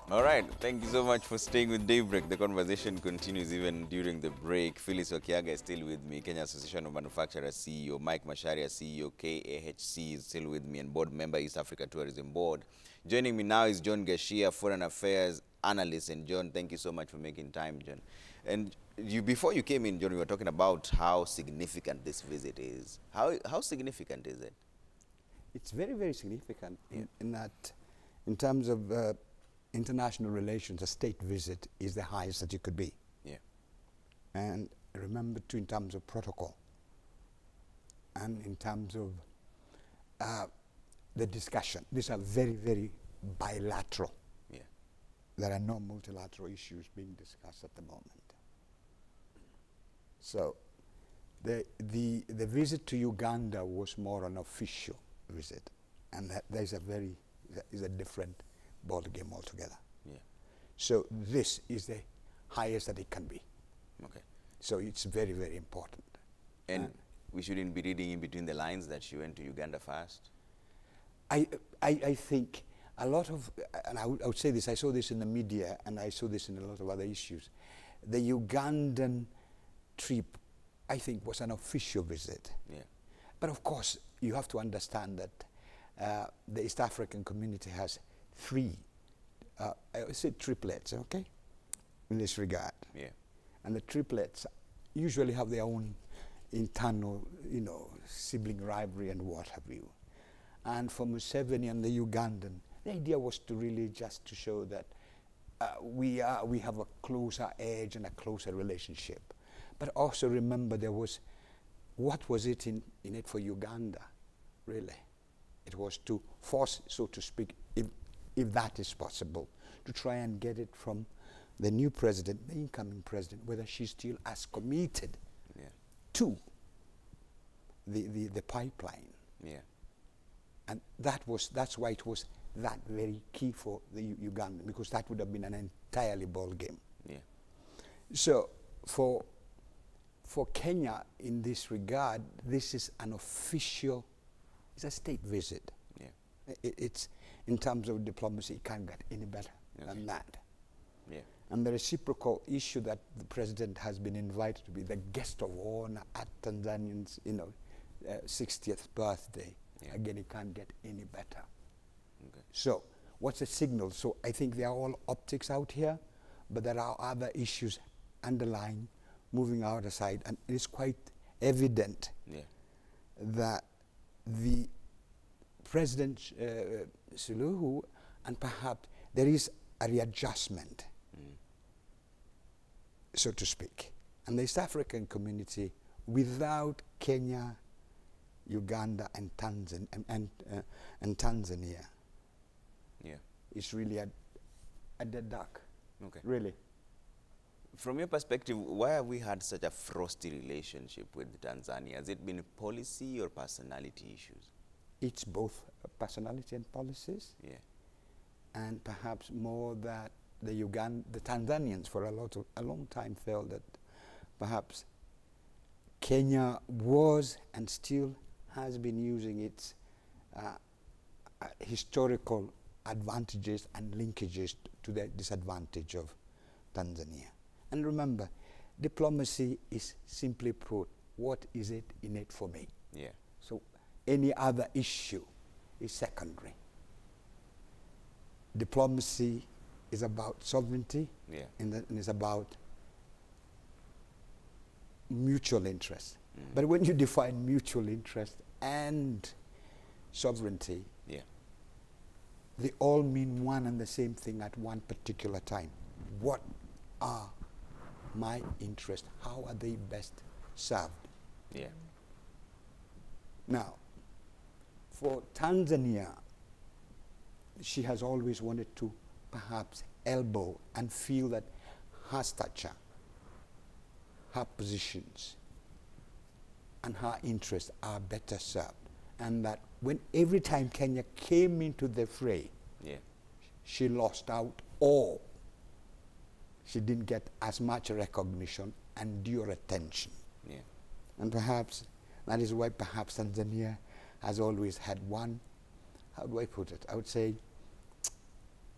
All right, thank you so much for staying with Daybreak. The conversation continues even during the break. Phyllis Okiaga is still with me, Kenya Association of Manufacturers CEO. Mike Masharia, CEO, KAHC, is still with me, and board member, East Africa Tourism Board. Joining me now is John Gashia, Foreign Affairs Analyst. And John, thank you so much for making time, John. And before you came in, John, we were talking about how significant this visit is. How significant is it? It's very, very significant in that, in terms of international relations, a state visit is the highest that you could be. Yeah. And remember too, in terms of protocol and in terms of the discussion, these are very, very bilateral. Yeah. There are no multilateral issues being discussed at the moment. So the visit to Uganda was more an official visit, and there's is a different ball game altogether. Yeah. So this is the highest that it can be. Okay. So it's very, very important. And we shouldn't be reading in between the lines that she went to Uganda first? I think a lot of, and I would say this, I saw this in the media and I saw this in a lot of other issues. The Ugandan trip, I think, was an official visit. Yeah. But of course, you have to understand that the East African community has three, I say triplets, okay, in this regard. Yeah. And the triplets usually have their own internal, sibling rivalry and what have you. And for Museveni and the Ugandan, the idea was to really just to show that we have a closer edge and a closer relationship. But also remember, what was it in it for Uganda, really? It was to force, so to speak, if that is possible, to try and get it from the new president, the incoming president, whether she's still as committed to the pipeline. Yeah. And that's why it was that very key for the Ugandan, because that would have been an entirely ball game. Yeah. So for Kenya, in this regard, this is an official, it's a state visit. Yeah. It's, in terms of diplomacy, it can't get any better than that. Yeah. And the reciprocal issue that the president has been invited to be the guest of honor at Tanzanians, 60th birthday. Yeah. Again, it can't get any better. Okay. So what's the signal? So I think they are all optics out here, but there are other issues underlying, moving out aside, and it is quite evident that the President Suluhu, and perhaps there is a readjustment, so to speak. And the East African community, without Kenya, Uganda, and Tanzania, is really a dead duck. Okay. Really. From your perspective, why have we had such a frosty relationship with Tanzania? Has it been policy or personality issues? It's both personality and policies. Yeah. And perhaps more that the Tanzanians for a long time felt that perhaps Kenya was and still has been using its historical advantages and linkages to the disadvantage of Tanzania. And remember, diplomacy is simply put, what is it in it for me? Yeah. So any other issue is secondary. Diplomacy is about sovereignty, and it's about mutual interest. But when you define mutual interest and sovereignty, they all mean one and the same thing at one particular time. What are my interests? How are they best served? Yeah. Now, for Tanzania, she has always wanted to perhaps elbow and feel that her stature, her positions, and her interests are better served. And that when every time Kenya came into the fray, she lost out, or she didn't get as much recognition and due attention. And perhaps that is why perhaps Tanzania has always had one how do I put it? I would say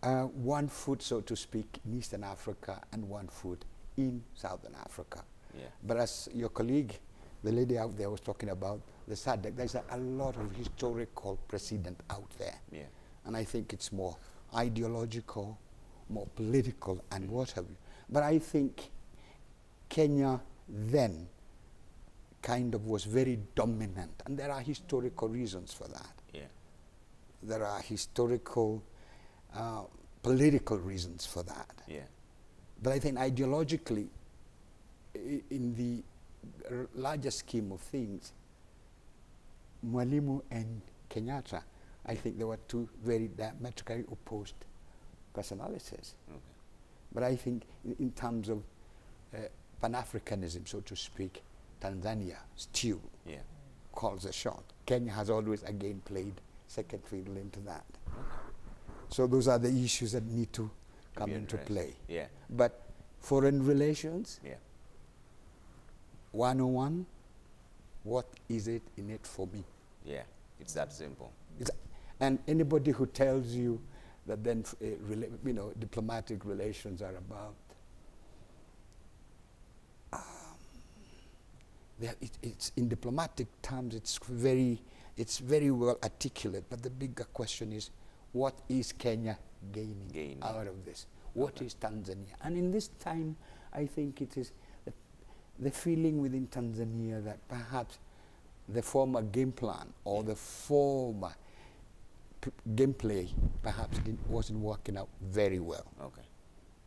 one foot, so to speak, in Eastern Africa and one foot in Southern Africa. Yeah. But as your colleague, the lady out there was talking about, the SADC, there's a lot of historical precedent out there. Yeah. And I think it's more ideological, more political, and what have you. But I think Kenya then kind of was very dominant, and there are historical reasons for that. Yeah. There are historical, political reasons for that. Yeah. But I think ideologically, in the larger scheme of things, Mwalimu and Kenyatta, I think they were two very diametrically opposed personalities. Okay. But I think in terms of Pan-Africanism, so to speak, Tanzania still calls the shot. Kenya has always again played second fiddle into that. Okay. So those are the issues that need to come into addressed. play. Yeah. But foreign relations, Yeah. 101, what is it in it for me? Yeah. It's that simple. And anybody who tells you that then diplomatic relations are about, it's in diplomatic terms, it's very well articulate. But the bigger question is, what is Kenya gaining out of this? What is Tanzania? And in this time, I think it is the feeling within Tanzania that perhaps the former game plan or the former gameplay perhaps wasn't working out very well. Okay.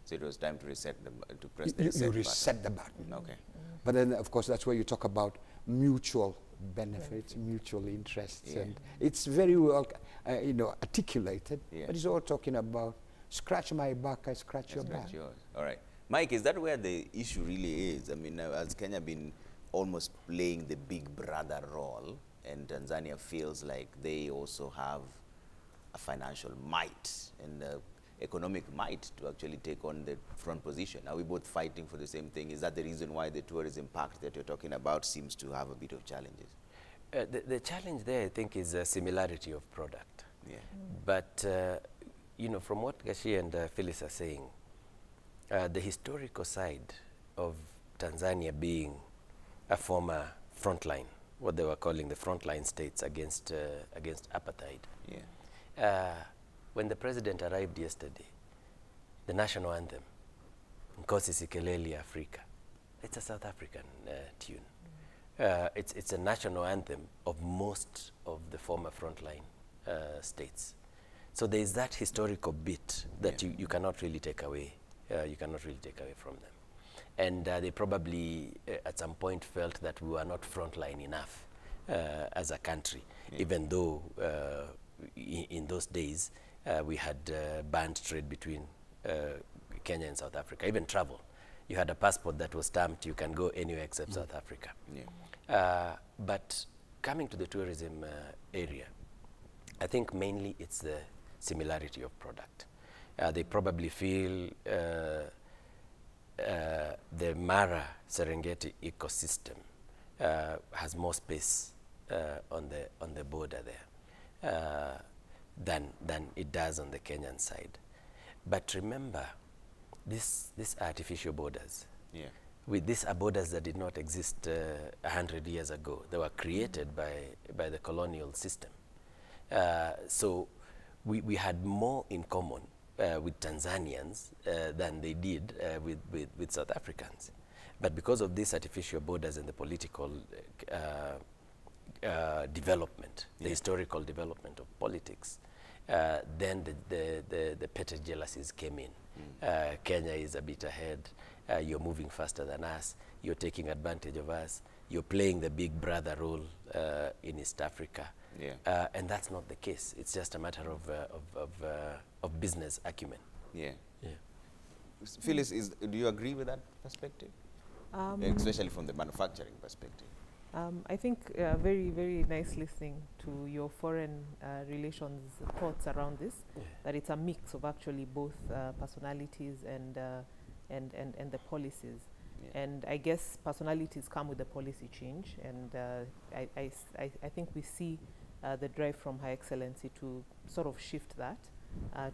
So it was time to reset to press the reset You button. reset the button. Okay. But then, of course, that's where you talk about mutual benefits, mutual interests, Yeah. and it's very well, articulated. Yeah. But it's all talking about scratch my back, I scratch your That's back. yours. All right. Mike, is that where the issue really is? I mean, has Kenya been almost playing the big brother role, and Tanzania feels like they also have a financial might and economic might to actually take on the front position? Are we both fighting for the same thing? Is that the reason why the tourism pact that you're talking about seems to have a bit of challenges? The challenge there, I think, is a similarity of product. Yeah. But, from what Gashi and Phyllis are saying, the historical side of Tanzania being a former frontline, what they were calling the frontline states against apartheid. Yeah. When the president arrived yesterday, the national anthem, Nkosi Sikeleli Africa, it's a South African tune. It's a national anthem of most of the former frontline states. So there is that historical bit that you cannot really take away. You cannot really take away from them. And they probably at some point felt that we were not frontline enough as a country, even though in those days we had banned trade between Kenya and South Africa, even travel. You had a passport that was stamped, you can go anywhere except South Africa. Yeah. But coming to the tourism area, I think mainly it's the similarity of product. They probably feel the Mara Serengeti ecosystem has more space on the border there than it does on the Kenyan side. But remember, these artificial borders. Yeah. These are borders that did not exist 100 years ago. They were created by the colonial system. So we had more in common with Tanzanians than they did with South Africans. But because of these artificial borders and the political development, the historical development of politics, then the petty jealousies came in. Kenya is a bit ahead. You're moving faster than us. You're taking advantage of us. You're playing the big brother role in East Africa. Yeah. And that's not the case. It's just a matter of business acumen. Yeah. Yeah. Phyllis, do you agree with that perspective? Especially from the manufacturing perspective. I think very, very nice listening to your foreign relations thoughts around this, that it's a mix of actually both personalities and the policies. Yeah. And I guess personalities come with the policy change, and I think we see the drive from High Excellency to sort of shift that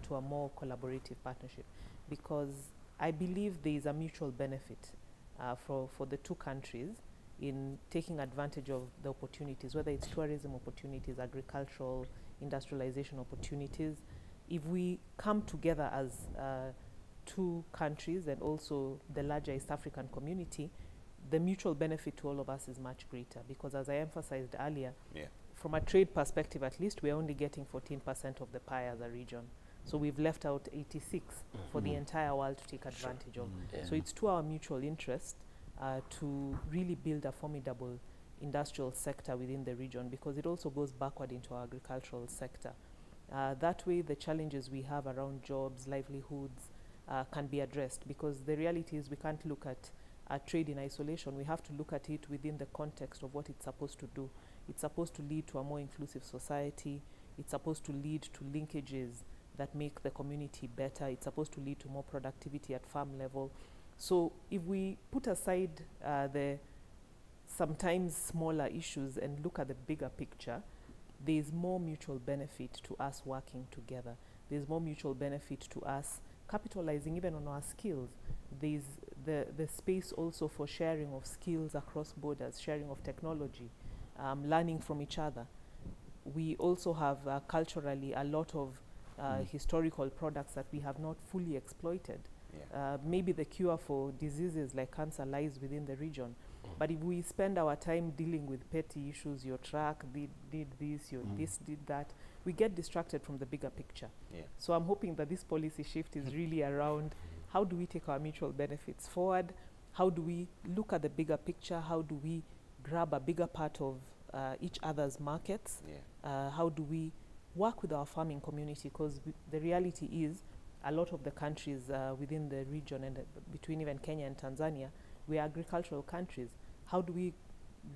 to a more collaborative partnership, because I believe there is a mutual benefit for the two countries in taking advantage of the opportunities, whether it's tourism opportunities, agricultural, industrialization opportunities. If we come together as two countries and also the larger East African community, the mutual benefit to all of us is much greater, because as I emphasized earlier, from a trade perspective at least, we're only getting 14% of the pie as a region. So we've left out 86 for the entire world to take advantage of. So it's to our mutual interest to really build a formidable industrial sector within the region, because it also goes backward into our agricultural sector. That way, the challenges we have around jobs, livelihoods, can be addressed, because the reality is we can't look at trade in isolation. We have to look at it within the context of what it's supposed to do. It's supposed to lead to a more inclusive society. It's supposed to lead to linkages that make the community better. It's supposed to lead to more productivity at farm level. So if we put aside the sometimes smaller issues and look at the bigger picture, there's more mutual benefit to us working together. There's more mutual benefit to us capitalizing even on our skills. There's the space also for sharing of skills across borders, sharing of technology, learning from each other. We also have culturally a lot of historical products that we have not fully exploited. Maybe the cure for diseases like cancer lies within the region. But if we spend our time dealing with petty issues, your truck did this, your this did that, we get distracted from the bigger picture. So I'm hoping that this policy shift is really around how do we take our mutual benefits forward? How do we look at the bigger picture? How do we grab a bigger part of each other's markets? How do we work with our farming community? Because the reality is a lot of the countries within the region and between even Kenya and Tanzania, we are agricultural countries. How do we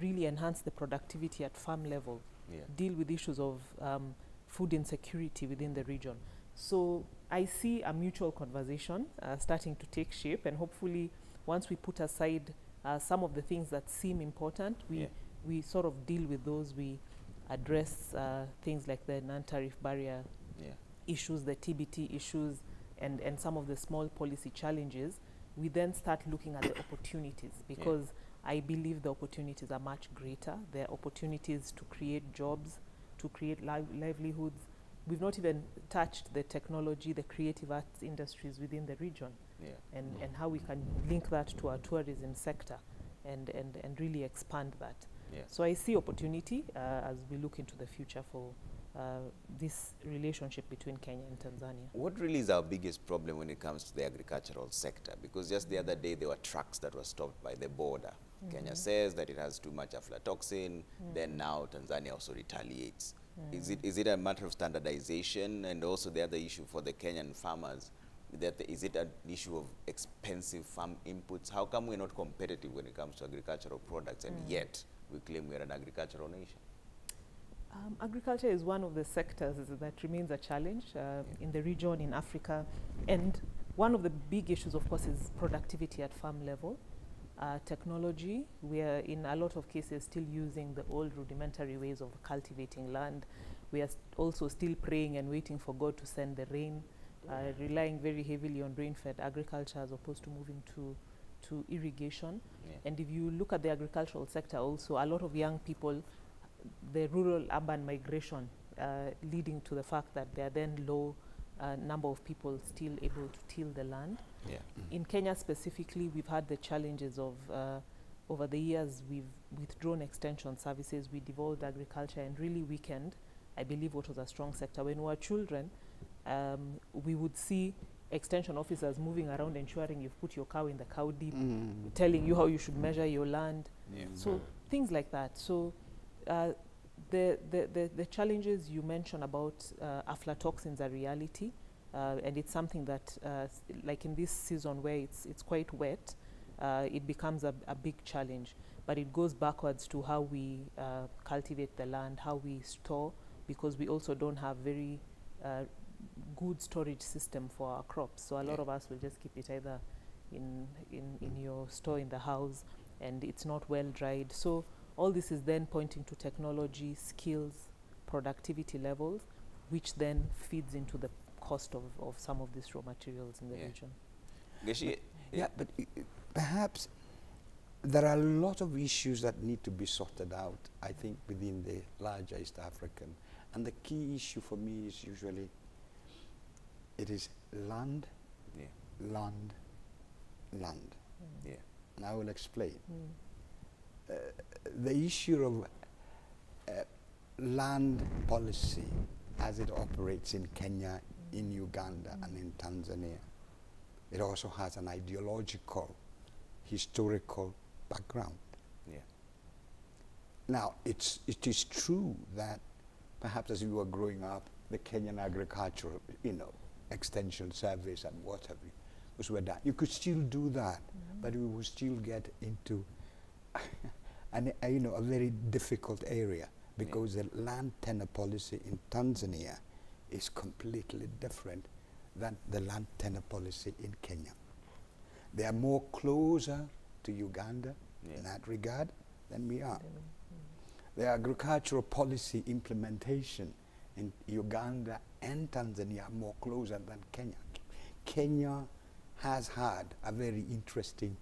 really enhance the productivity at farm level, deal with issues of food insecurity within the region? So I see a mutual conversation starting to take shape, and hopefully once we put aside some of the things that seem important, we sort of deal with those. We address things like the non-tariff barrier issues, the TBT issues, and some of the small policy challenges. We then start looking at the opportunities, because I believe the opportunities are much greater. There are opportunities to create jobs, to create livelihoods. We've not even touched the technology, the creative arts industries within the region, and how we can link that to our tourism sector and really expand that. So I see opportunity as we look into the future for this relationship between Kenya and Tanzania. What really is our biggest problem when it comes to the agricultural sector? Because just the other day there were trucks that were stopped by the border. Kenya says that it has too much aflatoxin, then now Tanzania also retaliates. Is it a matter of standardization? And also the other issue for the Kenyan farmers, is it an issue of expensive farm inputs? How come we're not competitive when it comes to agricultural products, and yet we claim we're an agricultural nation? Agriculture is one of the sectors that remains a challenge in the region, in Africa. And one of the big issues, of course, is productivity at farm level. Technology, we are in a lot of cases still using the old rudimentary ways of cultivating land. We are also still praying and waiting for God to send the rain, relying very heavily on rain-fed agriculture as opposed to moving to irrigation. And if you look at the agricultural sector also, a lot of young people, the rural-urban migration leading to the fact that there are then low number of people still able to till the land. In Kenya specifically, we've had the challenges of, over the years, we've withdrawn extension services, we devolved agriculture and really weakened, I believe, what was a strong sector. When we were children, we would see extension officers moving around ensuring you've put your cow in the cow dip, telling you how you should measure your land. So things like that. So the challenges you mentioned about aflatoxins are reality, and it's something that, like in this season where it's quite wet, it becomes a big challenge. But it goes backwards to how we cultivate the land, how we store, because we also don't have very good storage system for our crops. So a lot of us will just keep it either in your store in the house, and it's not well dried. So all this is then pointing to technology, skills, productivity levels, which then feeds into the cost of some of these raw materials in the region. Geshi, Yeah, but perhaps there are a lot of issues that need to be sorted out, I think, within the larger East African. And the key issue for me is usually, it is land, yeah, land, land. yeah, And I will explain. The issue of land policy as it operates in Kenya, in Uganda, and in Tanzania, it also has an ideological, historical background. yeah, Now, it is true that perhaps as we were growing up, the Kenyan agricultural, extension service and what have you, those were done. You could still do that, but we would still get into a very difficult area, because the land tenure policy in Tanzania is completely different than the land tenure policy in Kenya. They are more closer to Uganda in that regard than we are. The agricultural policy implementation in Uganda and Tanzania are more closer than Kenya. Kenya has had a very interesting,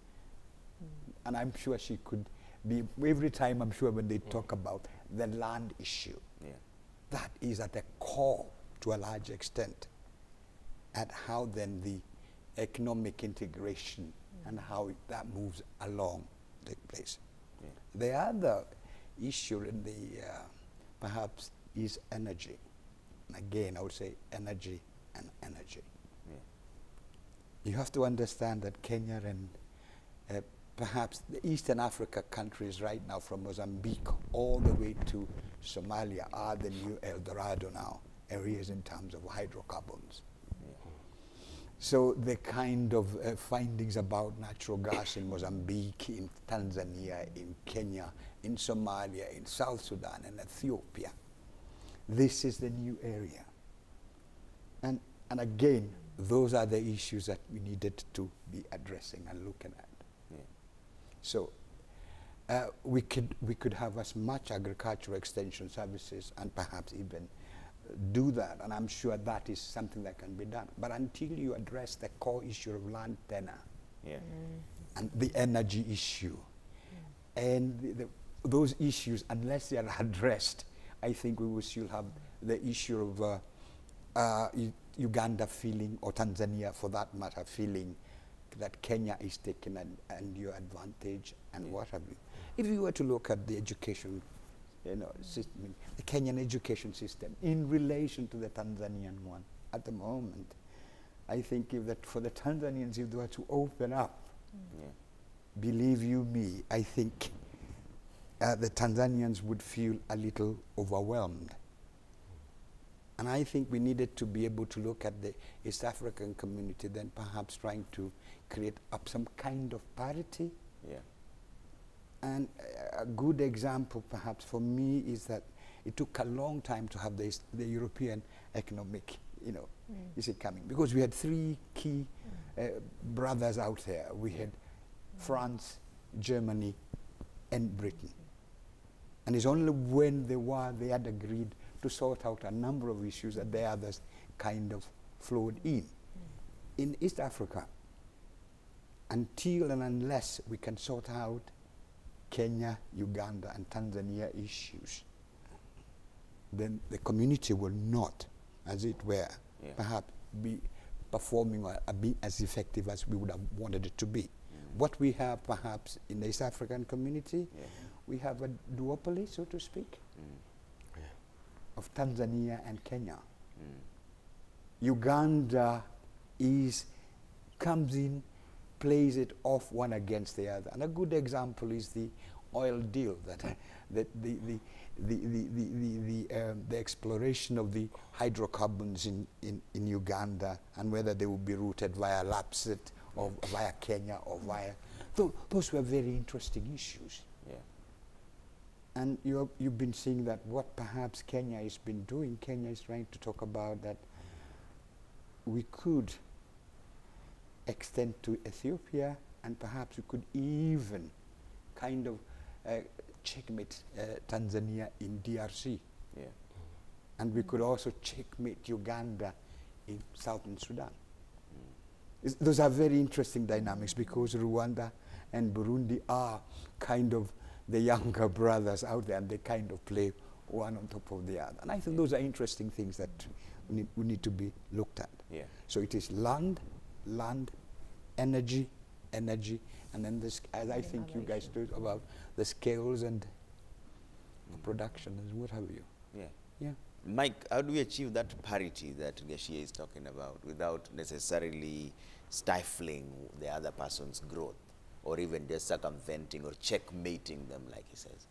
and I'm sure she could be, every time I'm sure when they talk about the land issue, that is at the core to a large extent at how then the economic integration and how that moves along take place. The other issue in the perhaps is energy. And again, I would say energy and energy. You have to understand that Kenya and perhaps the Eastern Africa countries right now, from Mozambique all the way to Somalia, are the new El Dorado now, areas in terms of hydrocarbons. So the kind of findings about natural gas in Mozambique, in Tanzania, in Kenya, in Somalia, in South Sudan, and Ethiopia, this is the new area. And again, those are the issues that we needed to be addressing and looking at. So we could have as much agricultural extension services and perhaps even do that, and I'm sure that is something that can be done. But until you address the core issue of land tenure and the energy issue, and those issues, unless they are addressed, I think we will still have the issue of Uganda feeling, or Tanzania for that matter, feeling that Kenya is taking an undue advantage and what have you. If you were to look at the education system, the Kenyan education system in relation to the Tanzanian one at the moment, I think for the Tanzanians, if they were to open up, believe you me, I think the Tanzanians would feel a little overwhelmed. And I think we needed to be able to look at the East African community, then perhaps trying to create up some kind of parity. And a good example perhaps for me is that it took a long time to have the European economic, is it coming? Because we had three key brothers out there. We had France, Germany, and Britain. And it's only when they had agreed to sort out a number of issues that the others kind of flowed in. In East Africa, until and unless we can sort out Kenya, Uganda, and Tanzania issues, then the community will not, as it were, perhaps be performing or be as effective as we would have wanted it to be. What we have perhaps in the East African community, we have a duopoly, so to speak, of Tanzania and Kenya. Uganda comes in, plays it off one against the other. And a good example is the oil deal, that the exploration of the hydrocarbons in Uganda, and whether they would be routed via Lapset or via Kenya or via, those were very interesting issues. And you've been seeing that what perhaps Kenya has been doing, Kenya is trying to talk about that we could extend to Ethiopia, and perhaps we could even kind of checkmate Tanzania in DRC. and we could also checkmate Uganda in southern Sudan. Those are very interesting dynamics because Rwanda and Burundi are kind of the younger brothers out there, and they kind of play one on top of the other. And I think those are interesting things that we need to be looked at. Yeah. So it is land, energy, and then this, as I think you guys do about the scales and production and what have you. Yeah. Yeah. Mike, how do we achieve that parity that Gashia is talking about without necessarily stifling the other person's growth, or even just circumventing or checkmating them, like he says?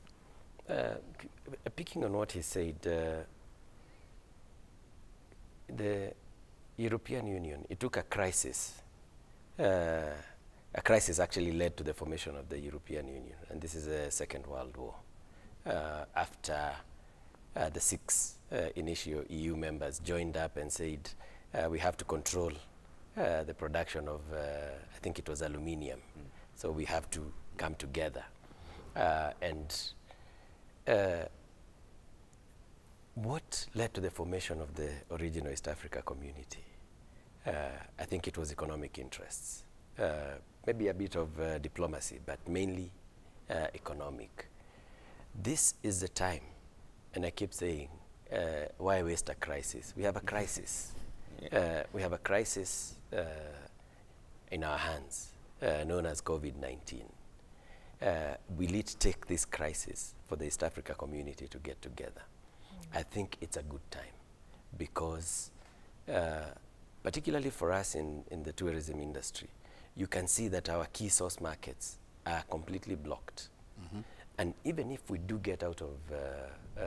Picking on what he said, the European Union, it took a crisis. A crisis actually led to the formation of the European Union, and this is the Second World War. After the 6 initial EU members joined up and said, we have to control the production of, I think it was aluminium. So we have to come together. What led to the formation of the original East Africa community? I think it was economic interests. Maybe a bit of diplomacy, but mainly economic. This is the time, and I keep saying, why waste a crisis? We have a crisis. We have a crisis in our hands, known as COVID-19. Will it take this crisis for the East Africa community to get together? I think it's a good time because, particularly for us in the tourism industry, you can see that our key source markets are completely blocked. And even if we do get out of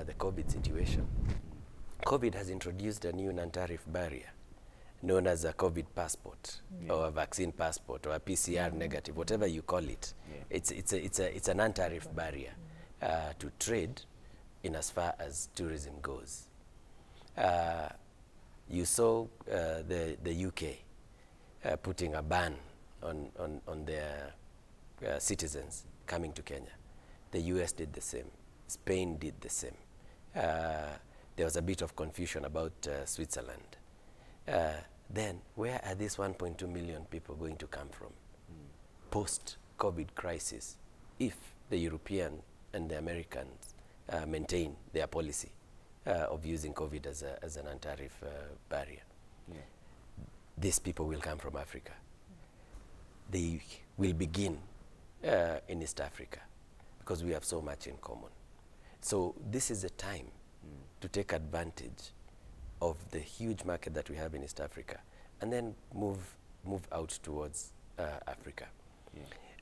the COVID situation, COVID has introduced a new non-tariff barrier known as a COVID passport or a vaccine passport or a PCR negative, whatever you call it. It's a non-tariff barrier to trade in as far as tourism goes. You saw the UK putting a ban on their citizens coming to Kenya. The US did the same. Spain did the same. There was a bit of confusion about Switzerland. Then where are these 1.2 million people going to come from post-COVID crisis if the European and the Americans maintain their policy of using COVID as an non-tariff barrier? These people will come from Africa. They will begin in East Africa because we have so much in common. So this is a time to take advantage of the huge market that we have in East Africa and then move out towards Africa.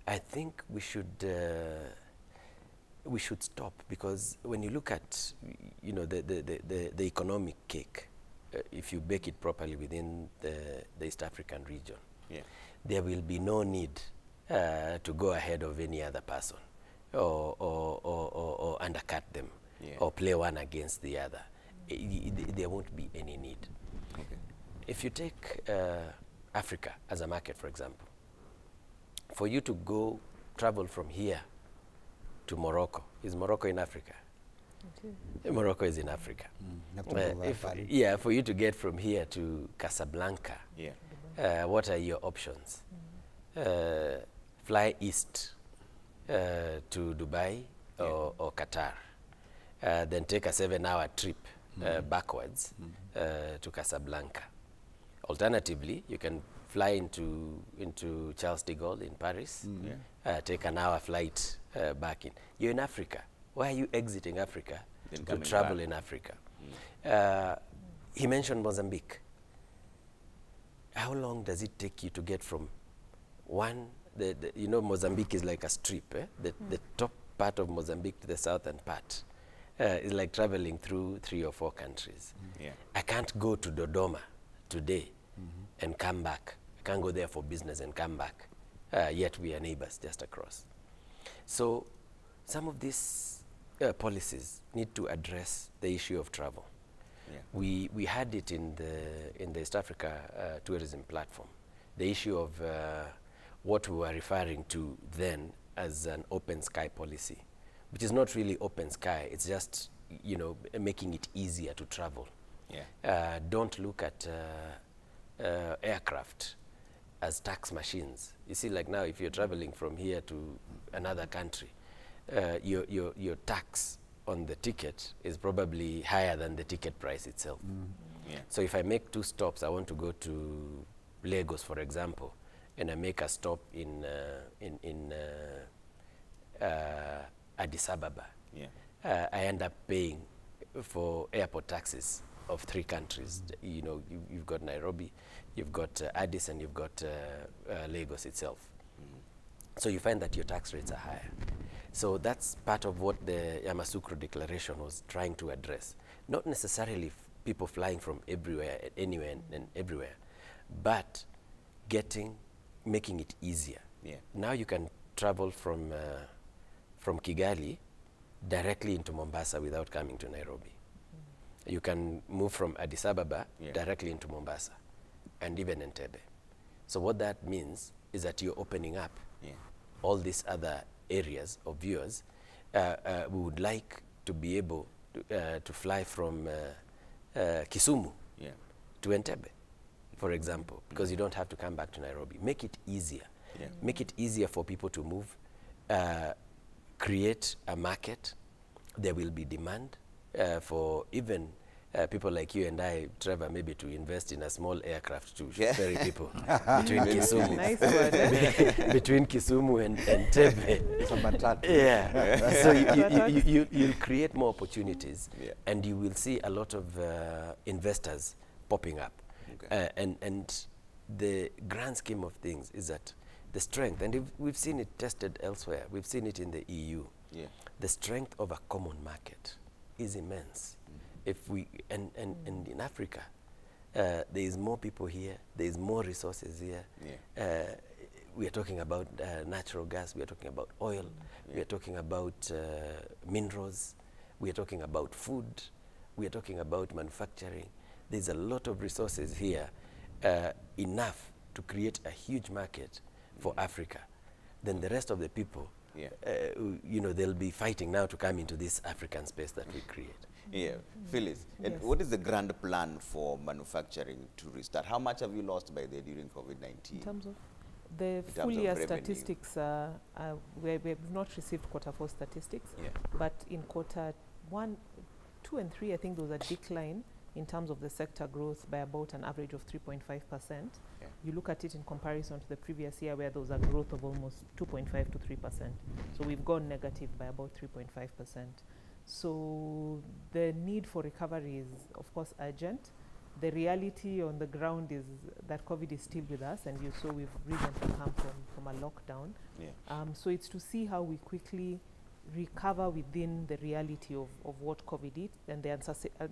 I think we should stop, because when you look at the economic cake, if you bake it properly within the East African region, there will be no need to go ahead of any other person or undercut them or play one against the other. There won't be any need. If you take Africa as a market, for example, for you to travel from here to Morocco, is Morocco in Africa? Morocco is in Africa. For you to get from here to Casablanca, what are your options? Fly east to Dubai or Qatar, then take a 7-hour trip backwards to Casablanca. Alternatively, you can fly into Charles de Gaulle in Paris, take an hour flight back in. You're in Africa. Why are you exiting Africa to travel in Africa? He mentioned Mozambique. How long does it take you to get from Mozambique is like a strip, the top part of Mozambique to the southern part is like traveling through 3 or 4 countries. I can't go to Dodoma today and come back. I can't go there for business and come back, yet we are neighbors just across. So some of these policies need to address the issue of travel. We had it in the East Africa tourism platform, the issue of what we were referring to then as an open sky policy, which is not really open sky. It's just you know, making it easier to travel. Yeah. Don't look at aircraft as tax machines. You see, like now, if you're traveling from here to another country, your tax on the ticket is probably higher than the ticket price itself. Yeah. So if I make 2 stops, I want to go to Lagos, for example, and I make a stop in Addis Ababa, Yeah. I end up paying for airport taxes of 3 countries. You know, you've got Nairobi, you've got Addis, and you've got Lagos itself. So you find that your tax rates are higher. So that's part of what the Yamoussoukro Declaration was trying to address. Not necessarily people flying from everywhere, anywhere and everywhere, but making it easier. Yeah. Now you can travel from Kigali directly into Mombasa without coming to Nairobi. You can move from Addis Ababa directly into Mombasa and even Entebbe. So what that means is that you're opening up all these other areas of viewers. We would like to be able to fly from Kisumu to Entebbe, for example, because you don't have to come back to Nairobi. Make it easier. Yeah. Make it easier for people to move. Create a market. There will be demand for even people like you and I, Trevor, maybe to invest in a small aircraft to ferry people between Kisumu. Nice word, eh? Between Kisumu and Entebbe. Yeah. So you'll create more opportunities, and you will see a lot of investors popping up. Okay. And the grand scheme of things is that the strength, and we've seen it tested elsewhere, we've seen it in the EU. Yeah. The strength of a common market is immense. If we and in Africa, there is more people here, there is more resources here. Yeah. We are talking about natural gas, we are talking about oil, we are talking about minerals, we are talking about food, we are talking about manufacturing. There's a lot of resources here, enough to create a huge market for Africa. Then the rest of the people, you know, they'll be fighting now to come into this African space that we create. Yeah, Phyllis, and Yes. what is the grand plan for manufacturing to restart? How much have you lost by there during COVID-19? In terms of the terms full of year revenue. statistics, we've not received Q4 statistics, Yeah. but in Q1, 2 and 3, I think there was a decline in terms of the sector growth by about an average of 3.5%. Yeah. You look at it in comparison to the previous year where there was a growth of almost 2.5 to 3%. So we've gone negative by about 3.5%. So the need for recovery is, of course, urgent. The reality on the ground is that COVID is still with us, and you saw we've recently come from a lockdown. Yeah. So it's to see how we quickly recover within the reality of what COVID is and the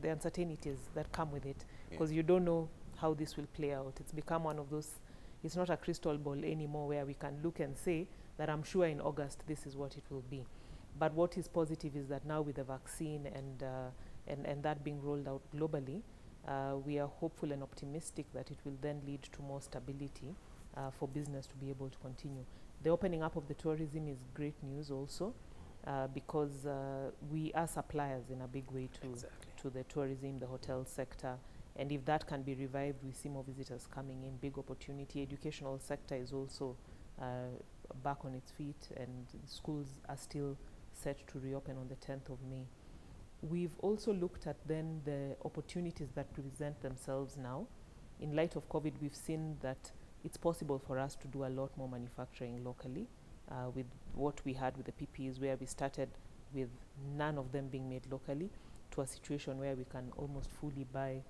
uncertainties that come with it, because you don't know how this will play out. It's become one of those, it's not a crystal ball anymore where we can look and say that I'm sure in August this is what it will be. But what is positive is that now with the vaccine and that being rolled out globally, we are hopeful and optimistic that it will then lead to more stability for business to be able to continue. The opening up of the tourism is great news also, because we are suppliers in a big way to the tourism, the hotel sector. And if that can be revived, we see more visitors coming in, big opportunity. Educational sector is also back on its feet, and schools are still set to reopen on the 10th of May. We've also looked at then the opportunities that present themselves now. In light of COVID, we've seen that it's possible for us to do a lot more manufacturing locally, with what we had with the PPEs, where we started with none of them being made locally, to a situation where we can almost fully buy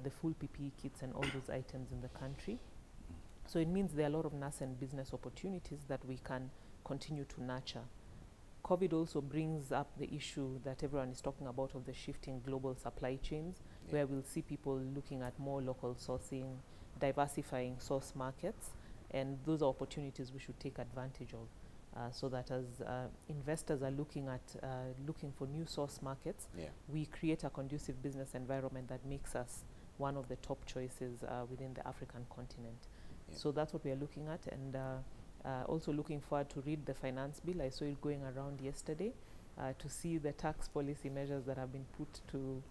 the full PPE kits and all those items in the country. So it means there are a lot of nascent business opportunities that we can continue to nurture. COVID also brings up the issue that everyone is talking about of the shifting global supply chains, where we'll see people looking at more local sourcing, diversifying source markets, and those are opportunities we should take advantage of, so that as investors are looking for new source markets, we create a conducive business environment that makes us one of the top choices within the African continent. So that's what we are looking at, and also looking forward to read the finance bill. I saw it going around yesterday. to see the tax policy measures that have been put to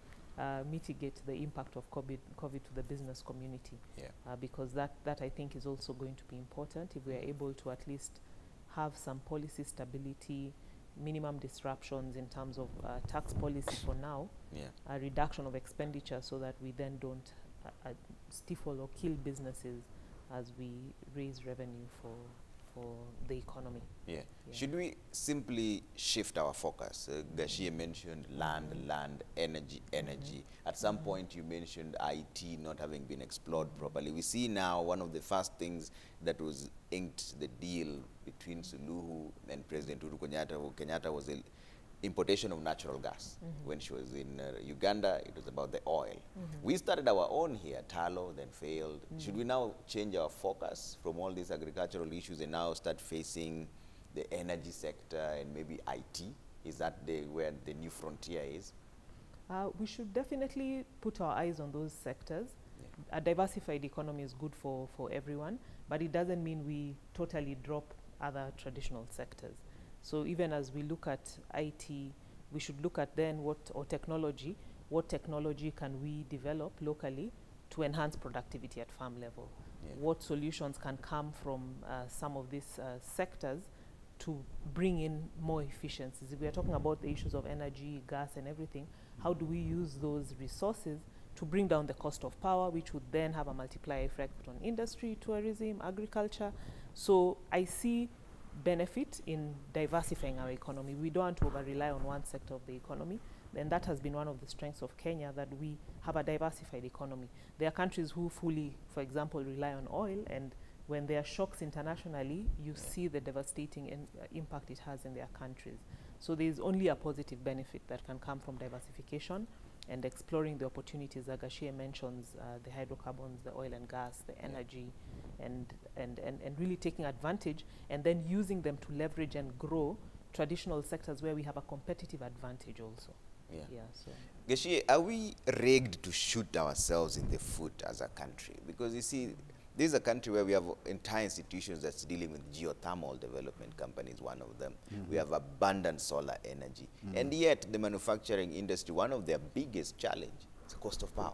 mitigate the impact of COVID to the business community. Because that I think is also going to be important if we are able to at least have some policy stability, minimum disruptions in terms of tax policy for now, a reduction of expenditure so that we then don't stifle or kill businesses as we raise revenue for the economy. Should we simply shift our focus? Gashie mentioned land, energy. At some point you mentioned IT not having been explored properly. We see now one of the first things that was inked the deal between Suluhu and President Uhuru Kenyatta was the importation of natural gas. When she was in Uganda, it was about the oil. We started our own here, Talo, then failed. Should we now change our focus from all these agricultural issues and now start facing the energy sector and maybe IT? Is that where the new frontier is? We should definitely put our eyes on those sectors. A diversified economy is good for everyone, but it doesn't mean we totally drop other traditional sectors. So even as we look at IT, we should look at then what technology can we develop locally to enhance productivity at farm level? What solutions can come from some of these sectors to bring in more efficiencies? If we are talking about the issues of energy, gas and everything, how do we use those resources to bring down the cost of power, which would then have a multiplier effect on industry, tourism, agriculture? So I see benefit in diversifying our economy. We don't want to over-rely on one sector of the economy. And that has been one of the strengths of Kenya, that we have a diversified economy. There are countries who fully, for example, rely on oil, and when there are shocks internationally, you see the devastating impact it has in their countries. So there is only a positive benefit that can come from diversification and exploring the opportunities that Gashie mentions, the hydrocarbons, the oil and gas, the energy, and really taking advantage and then using them to leverage and grow traditional sectors where we have a competitive advantage also. So Gashie, are we rigged to shoot ourselves in the foot as a country? Because you see, this is a country where we have entire institutions that's dealing with geothermal development companies, one of them. We have abundant solar energy. And yet the manufacturing industry, one of their biggest challenge is the cost of power.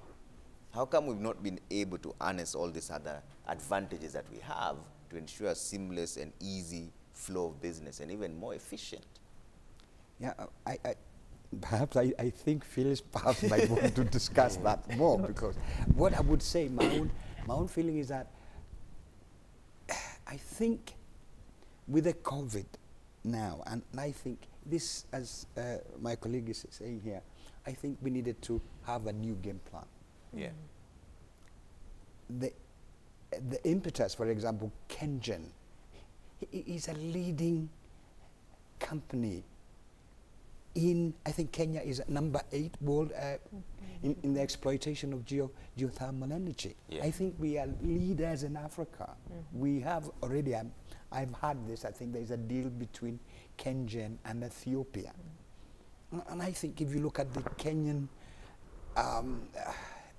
How come we've not been able to harness all these other advantages that we have to ensure a seamless and easy flow of business and even more efficient? Perhaps I think Phyllis perhaps might want to discuss that more, because what I would say, my own feeling is that I think with the COVID now, and I think this, as my colleague is saying here, I think we needed to have a new game plan. The impetus, for example, Kengen is a leading company in, I think Kenya is number 8 world in the exploitation of geothermal energy. I think we are leaders in Africa. We have already, I've had this, I think there's a deal between Kengen and Ethiopia. And I think if you look at the Kenyan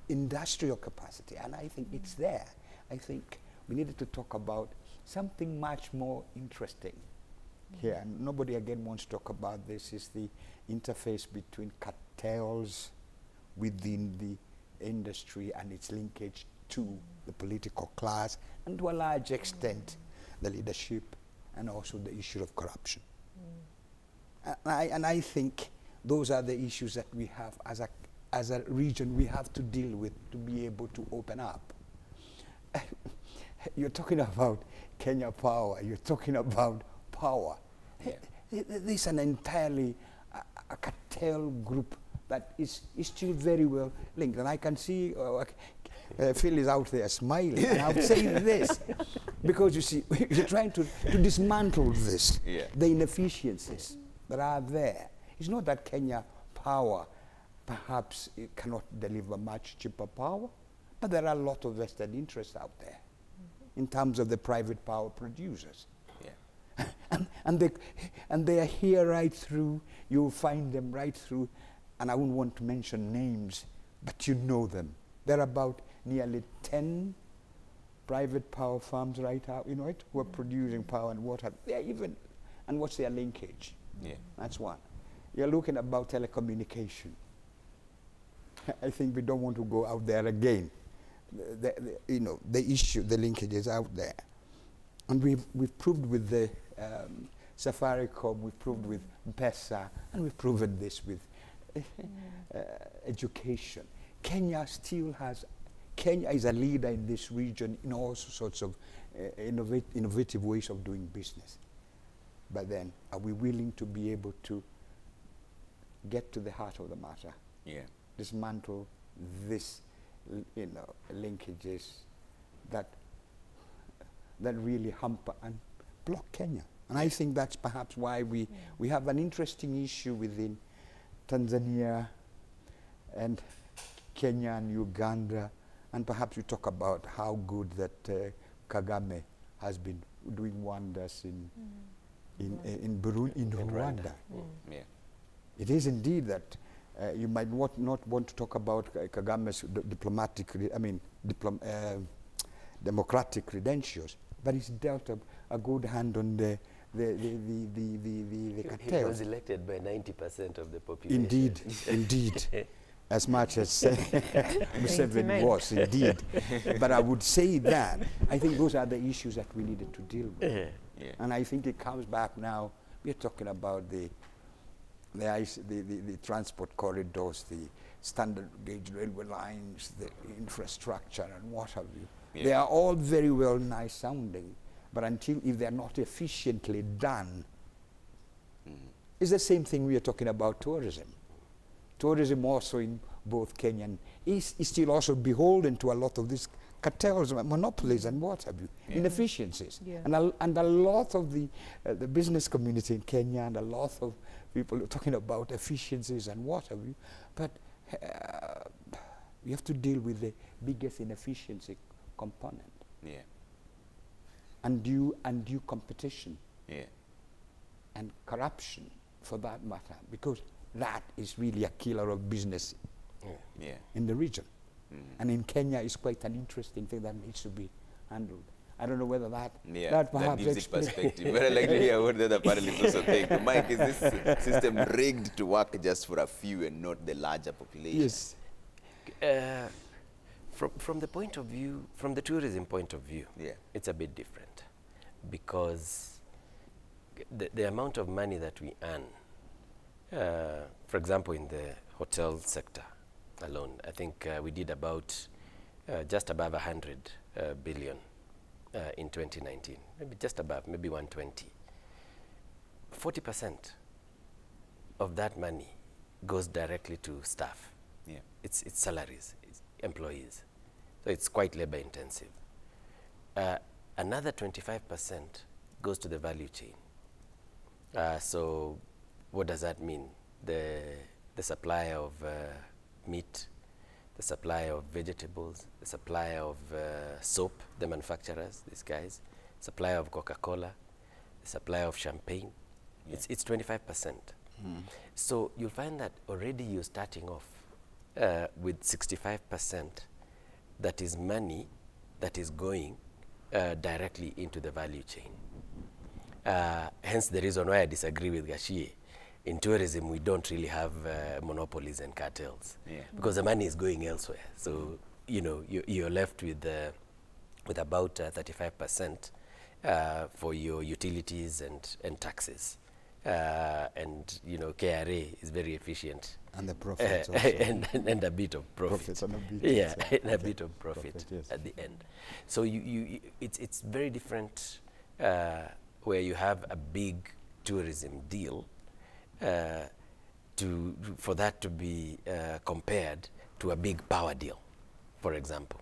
industrial capacity, and I think it's there. I think we needed to talk about something much more interesting here. And nobody again wants to talk about this, is the interface between cartels within the industry and its linkage to the political class, and to a large extent the leadership, and also the issue of corruption. And I think those are the issues that we have as a region we have to deal with to be able to open up. You're talking about Kenya Power, you're talking about power. This is an entirely a cartel group that is still very well linked. And I can see Phil is out there smiling. And I'll say this, because you see, you're trying to dismantle this, the inefficiencies that are there. It's not that Kenya Power perhaps it cannot deliver much cheaper power, but there are a lot of vested interests out there in terms of the private power producers. And they are here right through. You'll find them right through, and I wouldn't want to mention names, but you know them. There are about nearly 10 private power farms right out, you know it, who are producing power and water. They're even, and what's their linkage? That's one. you're looking about telecommunication. I think we don't want to go out there again. You know, the issue, the linkages out there. And we've proved with the Safaricom, we've proved with M-Pesa, and we've proven this with education. Kenya is a leader in this region in all sorts of innovative ways of doing business. But then, are we willing to be able to get to the heart of the matter? Yeah. Dismantle this, you know, linkages that really hamper and block Kenya. And I think that's perhaps why we have an interesting issue within Tanzania and Kenya and Uganda, and perhaps we talk about how good that Kagame has been doing wonders in Rwanda. Yeah. It is indeed that you might not want to talk about Kagame's democratic credentials, but he's dealt a good hand on the cartels. He was elected by 90% of the population. Indeed, indeed. As much as Museveni was, indeed. But I would say that I think those are the issues that we needed to deal with. Yeah. And I think it comes back now. We're talking about the transport corridors, the standard gauge railway lines, the infrastructure, and what have you. Yeah. They are all very well nice sounding, but if they're not efficiently done, it's the same thing we are talking about tourism. Tourism also in both Kenya and is still also beholden to a lot of these cartels, monopolies, and what have you, inefficiencies. Yeah. And a lot of the business community in Kenya and a lot of people are talking about efficiencies and what have you, but you have to deal with the biggest inefficiency component. Yeah. Undue competition. Yeah. And corruption, for that matter, because that is really a killer of business in the region. And in Kenya, it's quite an interesting thing that needs to be handled. I don't know whether that perhaps gives it perspective. Very likely hear what the other panelists also think. Mike, is this system rigged to work just for a few and not the larger population? Yes. From the point of view, from the tourism point of view, Yeah. it's a bit different, because the amount of money that we earn, for example, in the hotel sector alone, I think we did about just above 100 billion in 2019, maybe just above, maybe 120. 40% of that money goes directly to staff. Yeah. It's salaries, it's employees. So it's quite labor intensive. Another 25% goes to the value chain. So what does that mean? The supply of meat, the supply of vegetables, the supply of soap, the manufacturers, these guys, supply of Coca-Cola, the supply of champagne. Yeah. It's 25%. So you'll find that already you're starting off with 65% that is money that is going directly into the value chain. Hence the reason why I disagree with Gashie. In tourism, we don't really have monopolies and cartels, because the money is going elsewhere. So you know, you're left with about 35% for your utilities and taxes, and you know, KRA is very efficient. And the profits also. and a bit of profit. Profits and a bit, and a bit of profit yes. at the end. So it's very different where you have a big tourism deal for that to be compared to a big power deal, for example.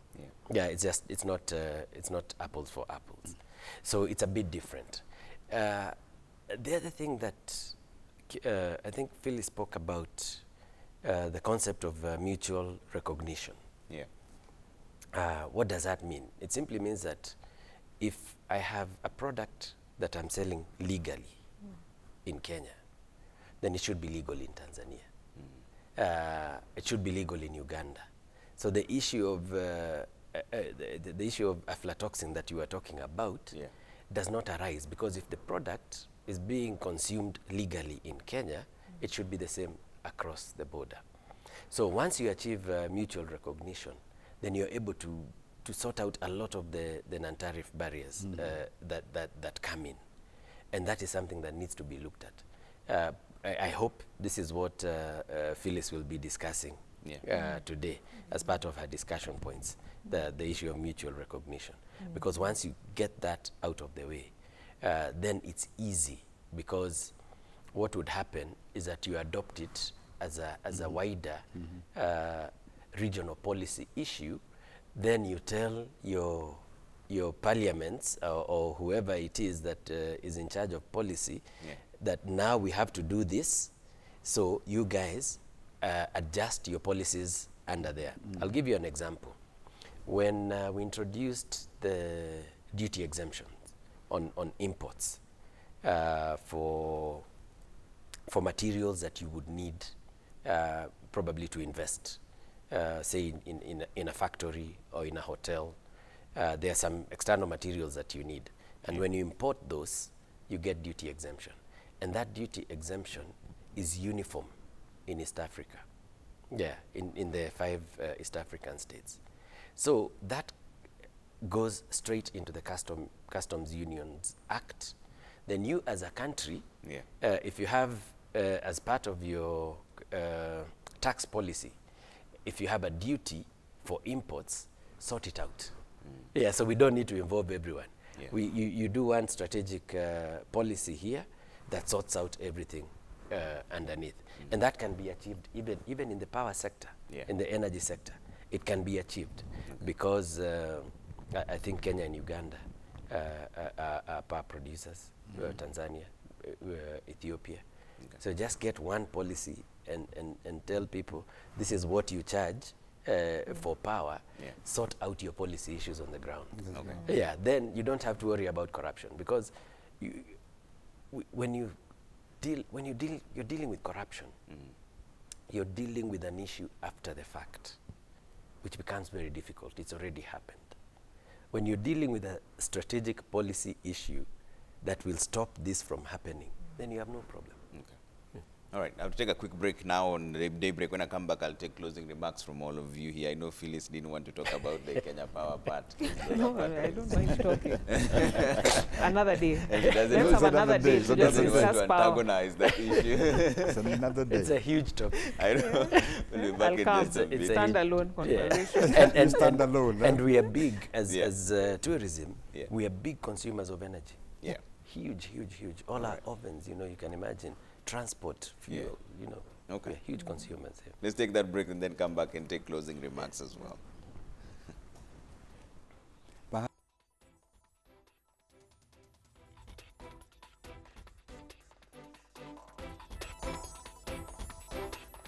Yeah, it's not apples for apples. So it's a bit different. The other thing that I think Philly spoke about, the concept of mutual recognition. Yeah. What does that mean? It simply means that if I have a product that I'm selling legally in Kenya, then it should be legal in Tanzania. It should be legal in Uganda. So the issue of the issue of aflatoxin that you were talking about does not arise, because if the product is being consumed legally in Kenya, it should be the same across the border. So once you achieve mutual recognition, then you're able to sort out a lot of the non-tariff barriers that come in. And that is something that needs to be looked at. I hope this is what Phyllis will be discussing today as part of her discussion points, the issue of mutual recognition. Because once you get that out of the way, then it's easy, because what would happen is that you adopt it as a wider regional policy issue. Then you tell your parliaments or whoever it is that is in charge of policy that now we have to do this, so you guys adjust your policies under there. I'll give you an example. When we introduced the duty exemptions on imports for materials that you would need probably to invest, say in a factory or in a hotel, there are some external materials that you need. And when you import those, you get duty exemption. And that duty exemption is uniform in East Africa. Yeah, in the 5 East African states. So that goes straight into the Customs Unions Act. Then you as a country, if you have, as part of your tax policy, if you have a duty for imports, sort it out. Yeah, so we don't need to involve everyone. You do one strategic policy here that sorts out everything underneath. And that can be achieved even in the power sector, in the energy sector. It can be achieved because I think Kenya and Uganda are power producers, Tanzania, Ethiopia. So just get one policy and tell people this is what you charge for power, sort out your policy issues on the ground. Yeah, then you don't have to worry about corruption, because you're dealing with corruption, you're dealing with an issue after the fact, which becomes very difficult. It's already happened. When you're dealing with a strategic policy issue that will stop this from happening, then you have no problem. All right, I'll take a quick break now on Daybreak. When I come back, I'll take closing remarks from all of you here. I know Phyllis didn't want to talk about the Kenya Power part. No, I don't mind talking. Another day. Let's have another day to just doesn't want discuss to power. antagonize that issue. It's another day. It's a huge topic. I know. We'll be back I'll in come. just a bit. It's a Standalone conversation. and Stand alone. And we are big as tourism. Yeah. We are big consumers of energy. Yeah. Huge. All our ovens, you can imagine. Transport, fuel, Okay. we're huge consumers here. Let's take that break and then come back and take closing remarks as well.